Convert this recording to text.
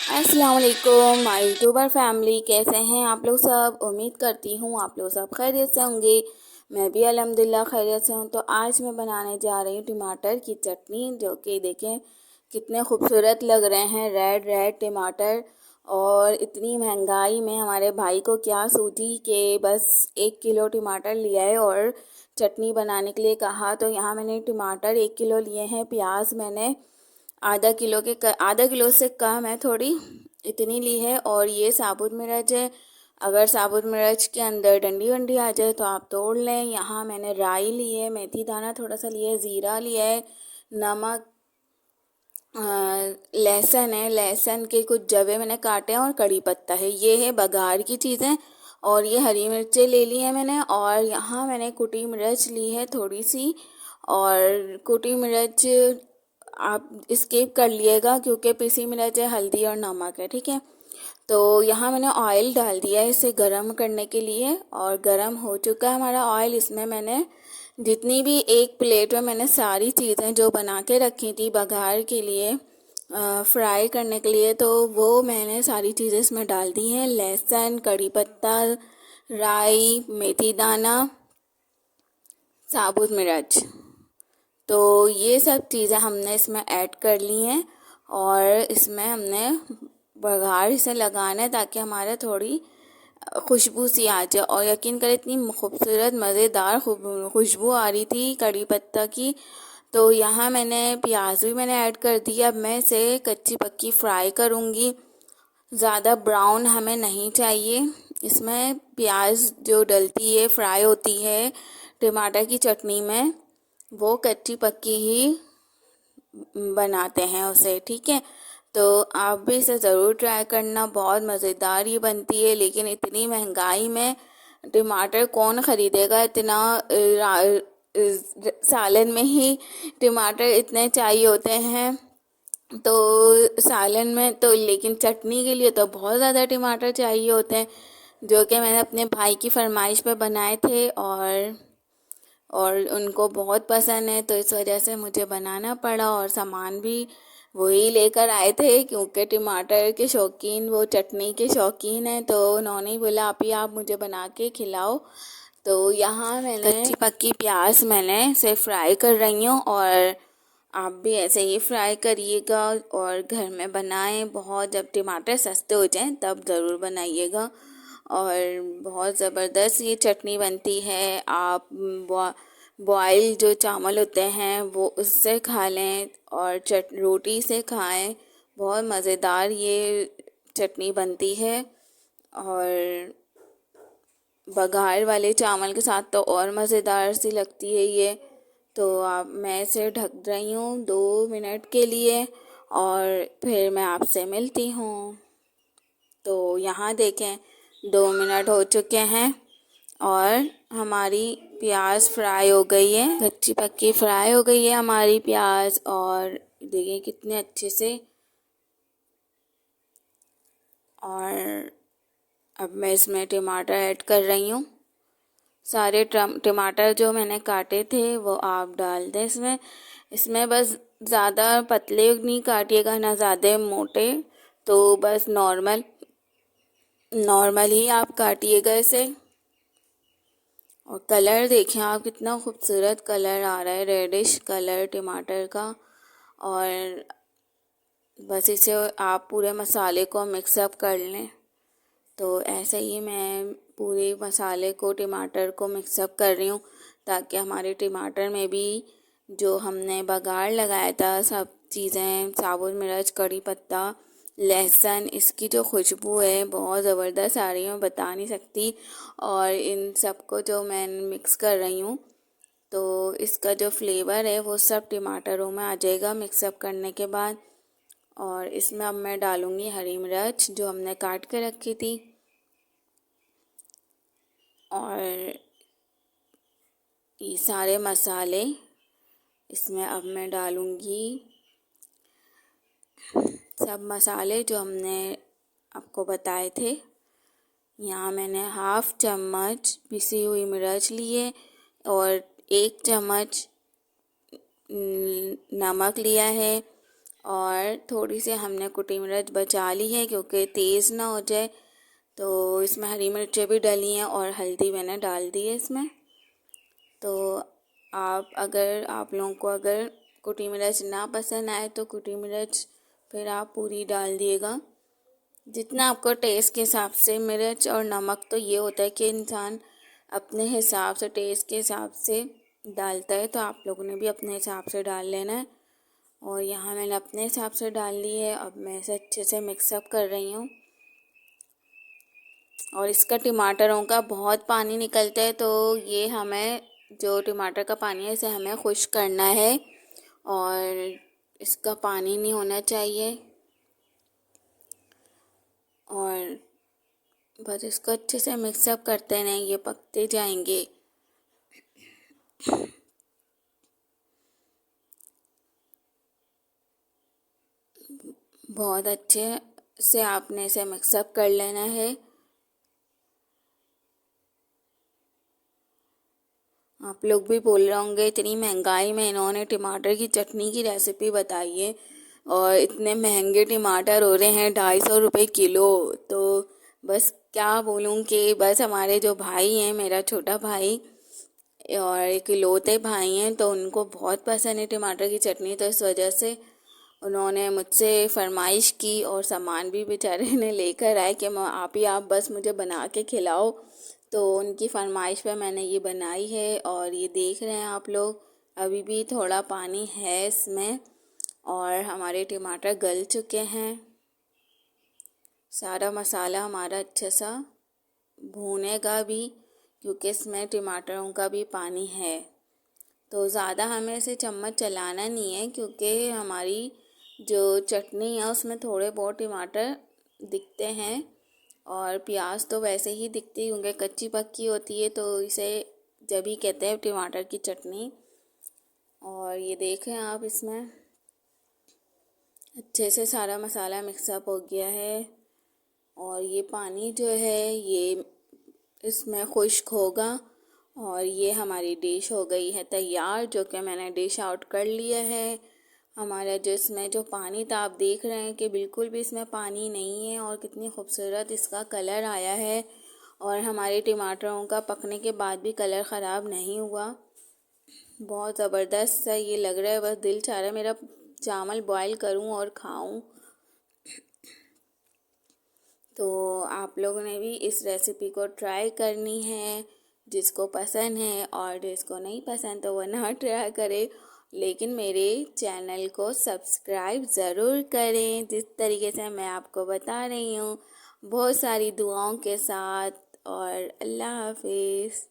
अस्सलाम वालेकुम my YouTuber family, कैसे हैं आप लोग सब। उम्मीद करती हूँ आप लोग सब खैरियत से होंगे। मैं भी अल्हम्दुलिल्लाह खैरियत से हूँ। तो आज मैं बनाने जा रही हूँ टमाटर की चटनी, जो कि देखें कितने खूबसूरत लग रहे हैं, रेड रेड टमाटर। और इतनी महंगाई में हमारे भाई को क्या सूझी कि बस 1 किलो टमाटर लिया है और चटनी बनाने के लिए कहा। तो यहाँ मैंने टमाटर 1 किलो लिए हैं, प्याज मैंने आधा किलो से कम है थोड़ी, इतनी ली है। और ये साबुत मिर्च है, अगर साबुत मिर्च के अंदर डंडी वंडी आ जाए तो आप तोड़ लें। यहाँ मैंने राई ली है, मेथी दाना थोड़ा सा लिया है, ज़ीरा लिया है, नमक, लहसुन है, लहसुन के कुछ जवे मैंने काटे हैं, और कड़ी पत्ता है। ये है बघार की चीज़ें। और ये हरी मिर्चें ले ली है मैंने। और यहाँ मैंने कुटी मिर्च ली है थोड़ी सी। और कुटी मिर्च आप स्किप कर लिएगा क्योंकि पिसी मिर्च है, हल्दी और नमक है, ठीक है। तो यहाँ मैंने ऑयल डाल दिया है इसे गरम करने के लिए, और गरम हो चुका है हमारा ऑयल। इसमें मैंने जितनी भी एक प्लेट में मैंने सारी चीज़ें जो बना के रखी थी बघार के लिए, फ्राई करने के लिए, तो वो मैंने सारी चीज़ें इसमें डाल दी हैं। लहसुन, कड़ी पत्ता, राई, मेथी दाना, साबुत मिर्च। तो ये सब चीज़ें हमने इसमें ऐड कर ली हैं। और इसमें हमने बघार इसे लगाना है ताकि हमारे थोड़ी खुशबू सी आ जाए। और यकीन करें इतनी खूबसूरत मज़ेदार खुशबू आ रही थी कड़ी पत्ता की। तो यहाँ मैंने प्याज भी मैंने ऐड कर दी। अब मैं इसे कच्ची पक्की फ्राई करूँगी, ज़्यादा ब्राउन हमें नहीं चाहिए। इसमें प्याज जो डलती है, फ्राई होती है टमाटर की चटनी में, वो कच्ची पक्की ही बनाते हैं उसे, ठीक है। तो आप भी इसे ज़रूर ट्राई करना, बहुत मज़ेदार ये बनती है। लेकिन इतनी महंगाई में टमाटर कौन ख़रीदेगा इतना। सालन में ही टमाटर इतने चाहिए होते हैं, तो सालन में तो, लेकिन चटनी के लिए तो बहुत ज़्यादा टमाटर चाहिए होते हैं, जो कि मैंने अपने भाई की फरमाइश पे बनाए थे। और उनको बहुत पसंद है, तो इस वजह से मुझे बनाना पड़ा। और सामान भी वही लेकर आए थे क्योंकि टमाटर के शौकीन, वो चटनी के शौकीन हैं, तो उन्होंने ही बोला आप मुझे बना के खिलाओ। तो यहाँ मैंने कच्ची पक्की प्याज मैंने इसे फ्राई कर रही हूँ, और आप भी ऐसे ही फ्राई करिएगा और घर में बनाएं। बहुत, जब टमाटर सस्ते हो जाएं तब ज़रूर बनाइएगा। और बहुत ज़बरदस्त ये चटनी बनती है। आप बॉयल जो चावल होते हैं वो उससे खा लें, और रोटी से खाएं, बहुत मज़ेदार ये चटनी बनती है। और बघार वाले चावल के साथ तो और मज़ेदार सी लगती है ये। तो मैं इसे ढक रही हूँ 2 मिनट के लिए, और फिर मैं आपसे मिलती हूँ। तो यहाँ देखें 2 मिनट हो चुके हैं और हमारी प्याज फ्राई हो गई है, कच्ची पक्की फ्राई हो गई है हमारी प्याज। और देखिए कितने अच्छे से। और अब मैं इसमें टमाटर ऐड कर रही हूँ। सारे टमाटर जो मैंने काटे थे वो आप डाल दें इसमें। इसमें बस ज़्यादा पतले नहीं काटिएगा, ना ज़्यादा मोटे, तो बस नॉर्मल ही आप काटिएगा इसे। और कलर देखें आप, कितना खूबसूरत कलर आ रहा है, रेडिश कलर टमाटर का। और बस इसे आप पूरे मसाले को मिक्सअप कर लें। तो ऐसे ही मैं पूरे मसाले को, टमाटर को मिक्सअप कर रही हूँ, ताकि हमारे टमाटर में भी जो हमने बघार लगाया था, सब चीज़ें, साबुत मिर्च, कड़ी पत्ता, लहसुन, इसकी जो खुशबू है बहुत ज़बरदस्त आ रही है, मैं बता नहीं सकती। और इन सबको जो मैं मिक्स कर रही हूँ, तो इसका जो फ्लेवर है वो सब टमाटरों में आ जाएगा मिक्सअप करने के बाद। और इसमें अब मैं डालूँगी हरी मिर्च जो हमने काट के रखी थी। और ये सारे मसाले इसमें अब मैं डालूँगी, सब मसाले जो हमने आपको बताए थे। यहाँ मैंने 1/2 चम्मच पिसी हुई मिर्च लिए, और 1 चम्मच नमक लिया है, और थोड़ी सी हमने कुटी मिर्च बचा ली है क्योंकि तेज़ ना हो जाए। तो इसमें हरी मिर्चें भी डली हैं और हल्दी मैंने डाल दी है इसमें। तो आप लोगों को अगर कुटी मिर्च ना पसंद आए तो कुटी मिर्च फिर आप पूरी डाल दिएगा, जितना आपको टेस्ट के हिसाब से। मिर्च और नमक तो ये होता है कि इंसान अपने हिसाब से, टेस्ट के हिसाब से डालता है, तो आप लोगों ने भी अपने हिसाब से डाल लेना है। और यहाँ मैंने अपने हिसाब से डाल ली है। अब मैं इसे अच्छे से मिक्सअप कर रही हूँ। और इसका टमाटरों का बहुत पानी निकलता है, तो ये हमें जो टमाटर का पानी है इसे हमें खुश्क करना है और इसका पानी नहीं होना चाहिए। और बस इसको अच्छे से मिक्सअप करते रहें, ये पकते जाएंगे। बहुत अच्छे से आपने इसे मिक्सअप कर लेना है। आप लोग भी बोल रहे होंगे इतनी महंगाई में इन्होंने टमाटर की चटनी की रेसिपी बताई है और इतने महंगे टमाटर हो रहे हैं, 250 रुपये किलो। तो बस क्या बोलूँ कि बस हमारे जो भाई हैं, मेरा छोटा भाई और एक इकलौते भाई हैं, तो उनको बहुत पसंद है टमाटर की चटनी। तो इस वजह से उन्होंने मुझसे फरमाइश की और सामान भी बेचारे ने लेकर आए कि आप बस मुझे बना के खिलाओ। तो उनकी फरमाइश पे मैंने ये बनाई है। और ये देख रहे हैं आप लोग, अभी भी थोड़ा पानी है इसमें और हमारे टमाटर गल चुके हैं। सारा मसाला हमारा अच्छा सा भूनेगा भी क्योंकि इसमें टमाटरों का भी पानी है। तो ज़्यादा हमें इसे चम्मच चलाना नहीं है क्योंकि हमारी जो चटनी है उसमें थोड़े बहुत टमाटर दिखते हैं और प्याज तो वैसे ही दिखती है क्योंकि कच्ची पक्की होती है, तो इसे जब ही कहते हैं टमाटर की चटनी। और ये देखें आप, इसमें अच्छे से सारा मसाला मिक्सअप हो गया है और ये पानी जो है ये इसमें खुश्क होगा और ये हमारी डिश हो गई है तैयार, जो कि मैंने डिश आउट कर लिया है। हमारा जो इसमें जो पानी था, आप देख रहे हैं कि बिल्कुल भी इसमें पानी नहीं है और कितनी खूबसूरत इसका कलर आया है। और हमारे टमाटरों का पकने के बाद भी कलर ख़राब नहीं हुआ, बहुत ज़बरदस्त सा ये लग रहा है। बस दिल चाह रहा है मेरा चावल बॉयल करूं और खाऊं। तो आप लोगों ने भी इस रेसिपी को ट्राई करनी है, जिसको पसंद है, और जिसको नहीं पसंद तो वो ना ट्राई करे, लेकिन मेरे चैनल को सब्सक्राइब ज़रूर करें जिस तरीके से मैं आपको बता रही हूँ, बहुत सारी दुआओं के साथ। और अल्लाह हाफिज़।